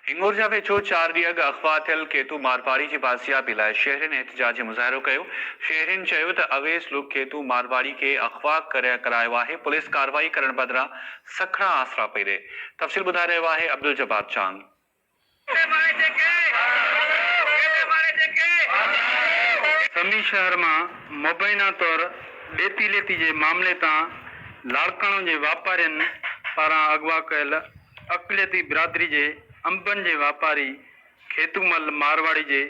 हिंगोरजा वेझो 4 ॾींहं अॻु अगवा थियल केतू मारवाड़ी जी बाज़ियाबी लाइ शहरियुनि एहतिजाजी मुज़ाहिरो कयो। शहरियुनि चयो त अवेस लुक केतू मारवाड़ी खे अगवा करायो आहे। पुलिस कार्रवाई करण बदिरां सखड़ा आसरा पई ॾे। तफ़सील ॿुधाए रहियो आहे अब्दुल जब्बार चांग। समी शहर में मुबैना तौर ॾेती लेती के मामले तां लाड़काणो के वापारियन पारां अगवा कयल अकलियती बिरादरी के अंबन के वापारी खेतूमल मारवाड़ी के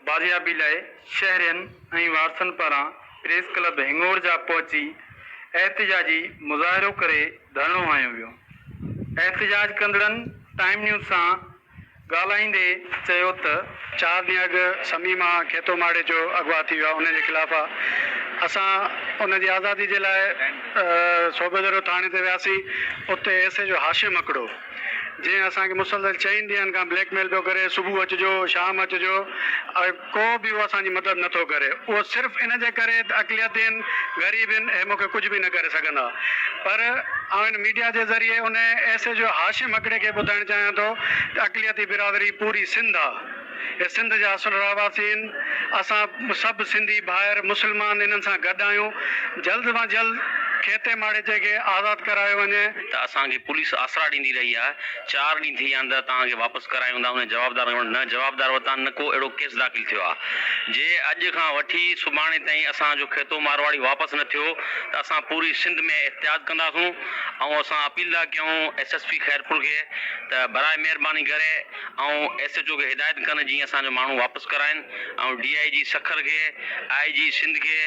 बाजियाबी लाइ शहरियन ऐं वारसन पारां प्रेस क्लब हिंगोरजा पहुंची एहतिजाजी मुज़ाहिरो करे धरणो हयो वियो। एहतिजाज कंदड़न टाइम न्यूज़ से ॻाल्हाईंदे चयो त 4 ॾींहं अॻु समी मां खेतो माड़े जो अगवा थी वियो उन जे ख़िलाफ़ असां उन जी आज़ादी जे लाइ सूबेदारो थाणे ते वियासीं। उते एसे जो हाशिम हिकिड़ो जंहिं असांखे मुसलसल 4 ॾींहंनि खां ब्लैकमेल पियो करे, सुबुह अचिजो शाम अचिजो, को बि उहो असांजी मदद नथो करे। उहो सिर्फ़ु इन जे करे अक़लियत आहिनि, ग़रीब आहिनि, ऐं मूंखे कुझु बि न करे सघंदा। पर आउं मीडिया जे ज़रिए उन ऐसे जो हाशिम हिकिड़े खे ॿुधाइणु चाहियां थो त अक़लियती बिरादरी पूरी सिंध आहे। ये सिंध जा असुल रहवासी आहिनि। असां सभु सिंधी भाइर मुस्लमान इन्हनि सां गॾु आहियूं। जल्द मां जल्द खेते माड़े के आज़ाद करायो वञे। त असांखे पुलिस आसरा ॾींदी रही आहे। 4 ॾींहं थी विया आहिनि त तव्हांखे वापसि करायूं था। उन जवाबदार न जवाबदार वटां न को अहिड़ो केस दाख़िल थियो आहे। जे अॼु खां वठी सुभाणे ताईं असांजो खेतो मारवाड़ी वापसि न थियो त असां पूरी सिंध में एहतियात कंदासूं। ऐं असां अपील था कयूं SSP खैरपुर खे त बराए महिरबानी करे ऐं SHO खे हिदायत कनि जीअं असांजो माण्हू वापसि कराइनि। ऐं DIG सखर खे, IG सिंध खे,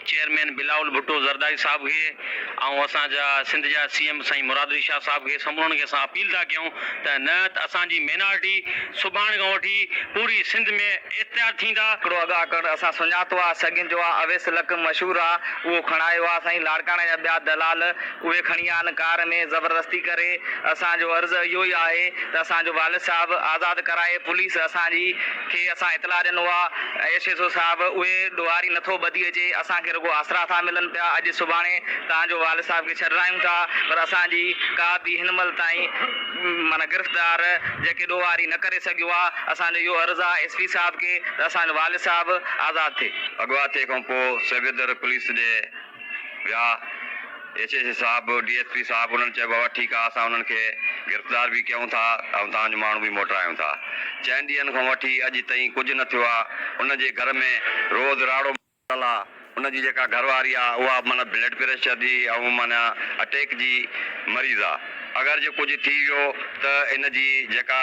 चेयरमैन बिलावल भुट्टो ज़रदारी साहब खे ऐं असांजा सिंध जा CM साईं मुरादरी शाह साहब खे समूरनि खे असां अपील था कयूं त न त असांजी माइनॉरिटी सुभाणे खां वठी पूरी सिंध में एहतियात थींदा। हिकिड़ो अॻाकड़ असां सुञातो आहे सॻियुनि जो आहे, अवेस लक मशहूरु आहे, उहो खणायो आहे। साईं लाड़काणे जा ॿिया दलाल उहे खणी आया आहिनि कार में ज़बरदस्ती करे। असांजो अर्ज़ु इहो ई आहे त असांजो वालिद साहिबु आज़ादु कराए। पुलिस असांजी खे असां इतला ॾिनो आहे, SHO साहिबु उहे ॾुआरी नथो ॿधी अचे। असांखे रुॻो आसरा था मिलनि पिया। अॼु सुभाणे तव्हांजो वालिद साहिब खे छॾायूं था, पर असांजी का बि हिन महिल ताईं माना गिरफ़्तार जेके ॾोवारी न करे सघियो आहे। असांजो इहो अर्ज़ु आहे SP साहिब खे त असांजो वालिद साहिबु आज़ादु थिए। अगवा थिए खां पोइ सूबेदार पुलिस जे विया SHO साहिबु DSP साहिबु उन्हनि चयो बाबा ठीकु आहे असां उन्हनि खे गिरफ़्तार बि कयूं था ऐं तव्हांजो माण्हू बि मोटायूं था। 4 ॾींहंनि खां वठी अॼु ताईं कुझु न थियो आहे। उनजे घर में रोज़ राड़ो आहे। उनजी जेका घरवारी आहे उहा माना ब्लड प्रेशर जी ऐं माना अटैक जी मरीज़ आहे। अगरि जे कुझु थी वियो त इन जी जेका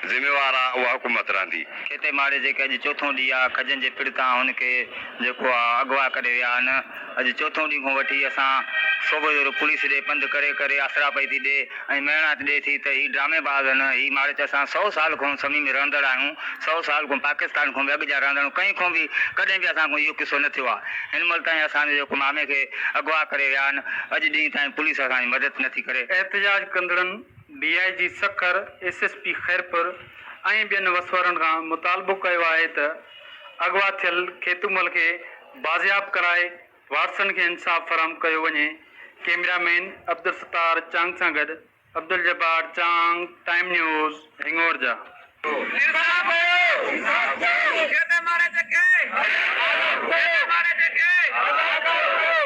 ज़िम्मेवार आहे उहा हुकूमत रहंदी। खेते माड़े जेके अॼु चोथों ॾींहुं आहे, खजनि जे पीड़िता हुनखे जेको आहे अगवा करे विया आहिनि। अॼु चोथों ॾींहं खां वठी असां सूबेदारो पुलिस ॾे पंधु करे करे आसरा पई थी ॾे ऐं महिनत ॾिए थी त ही ड्रामेबाज़ आहिनि। ही माड़े ते असां 100 साल खां समी में रहंदड़ आहियूं। 100 साल खां पाकिस्तान खां बि अॻु जा रहंदड़ आहियूं। कंहिं खां बि कॾहिं बि असांखां इहो किसो न थियो आहे। हिन महिल ताईं असांजो जेको मामे खे अगवा करे विया आहिनि, अॼु ॾींहं ताईं पुलिस असांजी मदद नथी करे। एहतिजाज कंदड़नि DIG सखर, SSP खैरपुर ऐं ॿियनि वसवरनि खां मुतालबो कयो आहे त अगवा थियल खेतूमल खे बाज़ियाब कराए वारसनि खे इंसाफ़ फराहम कयो वञे। कैमरामैन अब्दुल सत्तार चांग सां गॾु अब्दुल जब्बार चांग, टाइम न्यूज़ हिंगोरजा।